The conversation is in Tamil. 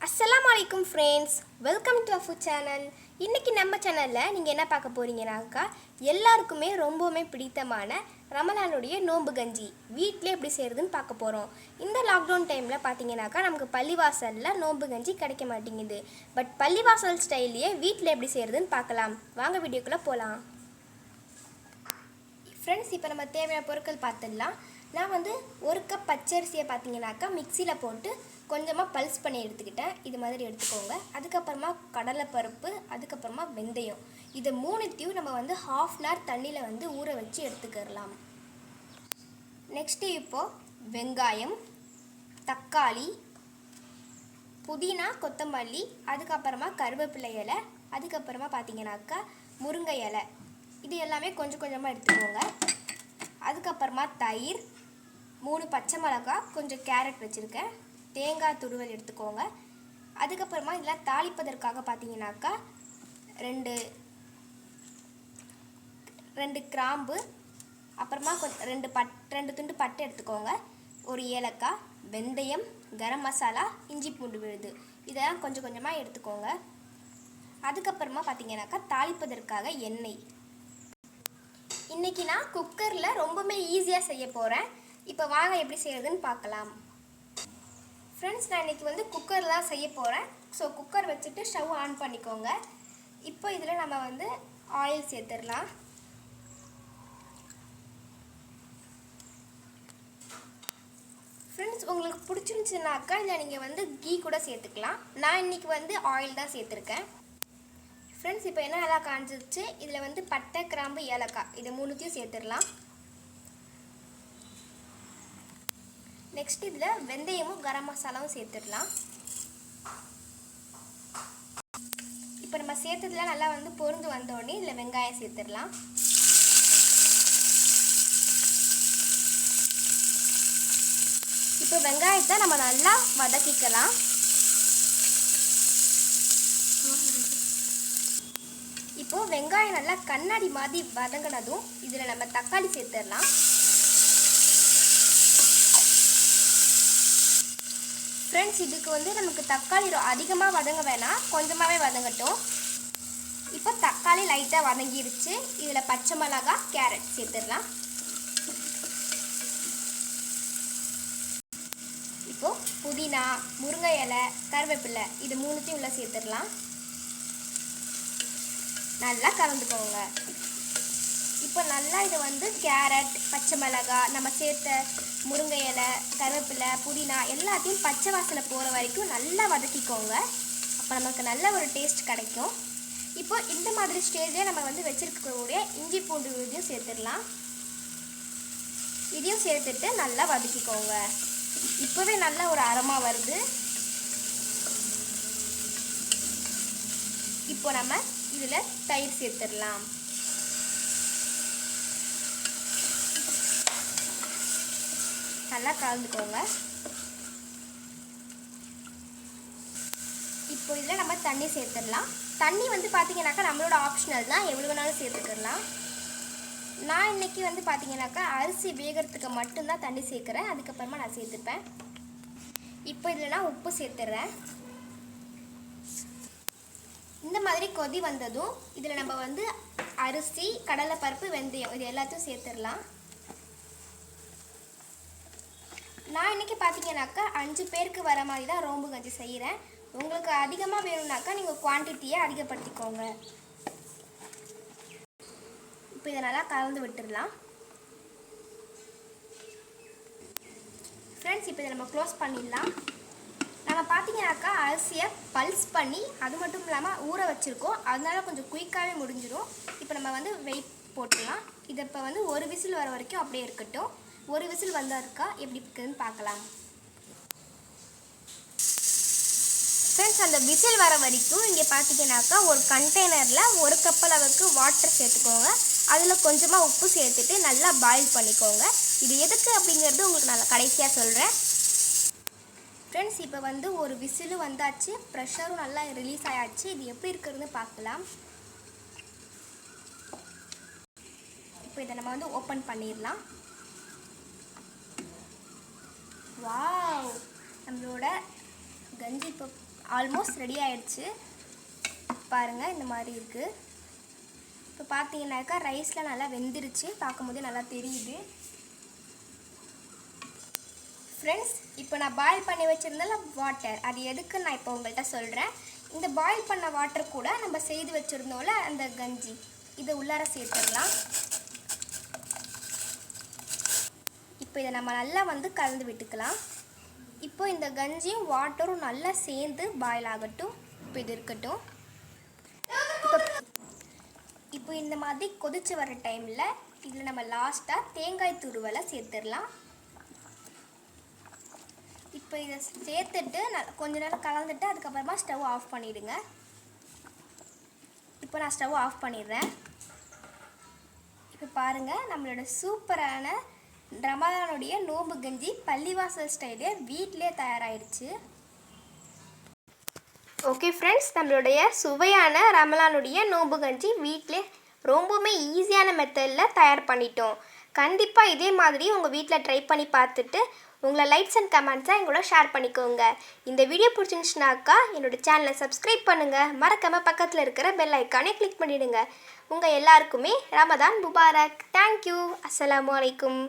Assalamualaikum friends, welcome to our food channel. இன்னைக்கு நம்ம சேனல்ல நீங்க என்ன பார்க்க போறீங்கனாக்கா எல்லாருக்குமே ரொம்பவே பிடித்தமான ரமலானுடைய நோன்பு கஞ்சி வீட்லயே எப்படி செய்யறதுன்னு பார்க்க போறோம். இந்த லாக்டவுன் டைம்ல பாத்தீங்கன்னாக்கா நமக்கு பள்ளிவாசல்ல நோன்பு கஞ்சி கிடைக்க மாட்டேங்குது. பட் பள்ளிவாசல் ஸ்டைல்லயே வீட்ல எப்படி செய்யறதுன்னு பார்க்கலாம். வாங்க வீடியோக்குள்ள போலாம். ஃப்ரெண்ட்ஸ், இப்போ நம்ம தேவையான பொருட்கள் பார்த்துடலாம். நான் வந்து ஒரு கப் பச்சரிசியை பார்த்தீங்கன்னாக்கா மிக்சியில் போட்டு கொஞ்சமாக பல்ஸ் பண்ணி எடுத்துக்கிட்டேன். இது மாதிரி எடுத்துக்கோங்க. அதுக்கப்புறமா கடலைப்பருப்பு, அதுக்கப்புறமா வெந்தயம், இது மூணுத்தையும் நம்ம வந்து ½ hour தண்ணியில் வந்து ஊற வச்சு எடுத்துக்கிடலாம். நெக்ஸ்ட்டு இப்போது வெங்காயம், தக்காளி, புதினா, கொத்தமல்லி, அதுக்கப்புறமா கருவேப்பிலை இலை, அதுக்கப்புறமா பார்த்தீங்கன்னாக்கா முருங்கை இலை, இது எல்லாமே கொஞ்சம் கொஞ்சமாக எடுத்துக்கோங்க. அதுக்கப்புறமா தயிர், 3 பச்சை மிளகாய், கொஞ்சம் கேரட் வச்சுருக்கேன், தேங்காய் துருவல் எடுத்துக்கோங்க. அதுக்கப்புறமா இதெல்லாம் தாளிப்பதற்காக பார்த்தீங்கன்னாக்கா ரெண்டு கிராம்பு, அப்புறமா ரெண்டு துண்டு பட்டை எடுத்துக்கோங்க, ஒரு ஏலக்காய், வெந்தயம், கரம் மசாலா, இஞ்சி பூண்டு விழுது, இதெல்லாம் கொஞ்சம் கொஞ்சமாக எடுத்துக்கோங்க. அதுக்கப்புறமா பார்த்தீங்கன்னாக்கா தாளிப்பதற்காக எண்ணெய். இன்றைக்கி நான் குக்கரில் ரொம்பவே ஈஸியாக செய்ய போகிறேன். இப்போ வாங்க எப்படி செய்கிறதுன்னு பார்க்கலாம். ஃப்ரெண்ட்ஸ், நான் இன்றைக்கி வந்து குக்கரில் தான் செய்ய போகிறேன். ஸோ குக்கர் வச்சுட்டு ஸ்டவ் ஆன் பண்ணிக்கோங்க. இப்போ இதில் நம்ம வந்து ஆயில் சேர்த்துடலாம். ஃப்ரெண்ட்ஸ், உங்களுக்கு பிடிச்சிருந்துச்சுனாக்கா இல்லை நீங்கள் வந்து கீ கூட சேர்த்துக்கலாம். நான் இன்றைக்கி வந்து ஆயில் தான் சேர்த்துருக்கேன். ஃப்ரெண்ட்ஸ், இப்போ என்ன நல்லா காஞ்சிச்சு, இதில் வந்து பட்டை, கிராம்பு, ஏலக்காய், இது மூணுத்தையும் சேர்த்துடலாம். நெக்ஸ்ட் இதில் வெந்தயமும் கரம் மசாலாவும் சேர்த்துடலாம். இப்போ நம்ம சேர்த்ததுல நல்லா வந்து பொரிஞ்சு வந்தோடனே இதில் வெங்காயம் சேர்த்துடலாம். இப்போ வெங்காயத்தை நம்ம நல்லா வதக்கிக்கலாம். இப்போது வெங்காயம் நல்லா கண்ணாடி மாதிரி வதங்கினதும் இதில் நம்ம தக்காளி சேர்த்துடலாம். ஃப்ரெண்ட்ஸ், இதுக்கு வந்து நமக்கு தக்காளி அதிகமாக வதங்க வேணாம், கொஞ்சமாகவே வதங்கட்டும். இப்போ தக்காளி லைட்டாக வதங்கிருச்சு. இதில் பச்சை மிளகாய், கேரட் சேர்த்துடலாம். இப்போது புதினா, முருங்கை இலை, கருவேப்பிலை, இது மூணுத்தையும் உள்ள சேர்த்துடலாம். நல்லா கலந்துக்கோங்க. இப்போ நல்லா இதை வந்து கேரட், பச்சை மிளகாய், நம்ம சேர்த்த முருங்கை இலை, கருவேப்பிலை, புதினா எல்லாத்தையும் பச்சை வாசனை போகிற வரைக்கும் நல்லா வதக்கிக்கோங்க. அப்போ நமக்கு நல்ல ஒரு டேஸ்ட் கிடைக்கும். இப்போ இந்த மாதிரி ஸ்டேஜில் நம்ம வந்து வச்சுருக்கக்கூடிய இஞ்சி பூண்டு விழுதையும் சேர்த்துடலாம். இதையும் சேர்த்துட்டு நல்லா வதக்கிக்கோங்க. இப்போவே நல்லா ஒரு அரோமா வருது. இப்போ நம்ம இதில் தயிர் சேர்த்துடலாம். நல்லா கலந்துக்கோங்க. இப்போ இதில் நம்ம தண்ணி சேர்த்துடலாம். தண்ணி வந்து பார்த்தீங்கன்னாக்கா நம்மளோட ஆப்ஷனல் தான், எவ்வளோ வேணாலும் சேர்த்துக்கலாம். நான் இன்றைக்கி வந்து பார்த்தீங்கன்னாக்கா அரிசி வேகிறதுக்கு மட்டும்தான் தண்ணி சேர்க்குறேன். அதுக்கப்புறமா நான் சேர்த்துப்பேன். இப்போ இதில் நான் உப்பு சேர்த்துட்றேன். இந்த மாதிரி கொதி வந்ததும் இதில் நம்ம வந்து அரிசி, கடலைப்பருப்பு, வெந்தயம், இது எல்லாத்தையும் சேர்த்துடலாம். நான் இன்றைக்கி பார்த்தீங்கன்னாக்கா 5 பேருக்கு வர மாதிரி தான் நோன்பு கஞ்சி செய்கிறேன். உங்களுக்கு அதிகமாக வேணும்னாக்கா நீங்கள் குவான்டிட்டியை அதிகப்படுத்திக்கோங்க. இப்போ இதை நல்லா கலந்து விட்டுடலாம். ஃப்ரெண்ட்ஸ், இப்போ இதை நம்ம க்ளோஸ் பண்ணிடலாம். நம்ம பார்த்தீங்கன்னாக்கா அரிசியை பல்ஸ் பண்ணி அது மட்டும் இல்லாமல் ஊற வச்சுருக்கோம். அதனால கொஞ்சம் குயிக்காகவே முடிஞ்சிடும். இப்போ நம்ம வந்து வெயிட் போட்டுடலாம். இதை இப்போ வந்து ஒரு விசில் வர வரைக்கும் அப்படியே இருக்கட்டும். ஒரு விசில் வந்தாருக்கா எப்படி இருக்குதுன்னு பார்க்கலாம். ஃப்ரெண்ட்ஸ், அந்த விசில் வர வரைக்கும் இங்கே பார்த்தீங்கன்னாக்கா ஒரு கண்டெய்னரில் 1 கப் அளவுக்கு வாட்டர் சேர்த்துக்கோங்க. அதில் கொஞ்சமாக உப்பு சேர்த்துட்டு நல்லா பாயில் பண்ணிக்கோங்க. இது எதுக்கு அப்படிங்கிறது உங்களுக்கு நான் கடைசியாக சொல்கிறேன். ஃப்ரெண்ட்ஸ், இப்போ வந்து ஒரு விசிலு வந்தாச்சு, ப்ரெஷரும் நல்லா ரிலீஸ் ஆயாச்சு. இது எப்படி இருக்குதுன்னு பார்க்கலாம். இப்போ இதை நம்ம வந்து ஓப்பன் பண்ணிடலாம். வாவ், நம்மளோட கஞ்சி இப்போ ஆல்மோஸ்ட் ரெடி ஆயிடுச்சு. பாருங்கள் இந்த மாதிரி இருக்குது. இப்போ பார்த்தீங்கன்னாக்கா ரைஸ்லாம் நல்லா வெந்துருச்சு, பார்க்கும்போது நல்லா தெரியுது. ஃப்ரெண்ட்ஸ், இப்போ நான் பாயில் பண்ணி வச்சுருந்தால வாட்டர், அது எதுக்குன்னு நான் இப்போ உங்கள்கிட்ட சொல்கிறேன். இந்த பாயில் பண்ண வாட்டர் கூட நம்ம செய்து வச்சுருந்தோம்ல அந்த கஞ்சி, இதை உள்ளார சேர்த்துடலாம். இப்போ இதை நம்ம நல்லா கலந்து விட்டுக்கலாம். இப்போ இந்த கஞ்சியும் வாட்டரும் நல்லா சேர்ந்து பாயில் ஆகட்டும். இப்போ இது இருக்கட்டும். இப்போ இந்த மாதிரி கொதிச்சு வர டைமில் இதில் நம்ம லாஸ்ட்டாக தேங்காய் துருவலை சேர்த்துடலாம். இப்போ இதை சேர்த்துட்டு கொஞ்ச நேரம் கலந்துட்டு அதுக்கப்புறமா ஸ்டவ் ஆஃப் பண்ணிவிடுங்க. இப்போ நான் ஸ்டவ் ஆஃப் பண்ணிடுறேன். இப்போ பாருங்கள், நம்மளோட சூப்பரான ரமதானுடைய நோம்பு கஞ்சி பள்ளிவாசல் ஸ்டைலே வீட்டிலே தயாராகிடுச்சு. ஓகே ஃப்ரெண்ட்ஸ், நம்மளுடைய சுவையான ரமலானுடைய நோம்பு கஞ்சி வீட்டிலே ரொம்பவுமே ஈஸியான மெத்தடில் தயார் பண்ணிட்டோம். கண்டிப்பாக இதே மாதிரி உங்கள் வீட்டில் ட்ரை பண்ணி பார்த்துட்டு உங்களை லைக்ஸ் அண்ட் கமெண்ட்ஸை எங்களோட ஷேர் பண்ணிக்கோங்க. இந்த வீடியோ பிடிச்சிருந்துச்சுனாக்கா என்னோடய சேனலை சப்ஸ்கிரைப் பண்ணுங்கள். மறக்காமல் பக்கத்தில் இருக்கிற பெல் ஐக்கானே கிளிக் பண்ணிவிடுங்க. உங்கள் எல்லாருக்குமே ரமதான் முபாரக். தேங்க்யூ. அஸ்ஸலாமு அலைக்கும்.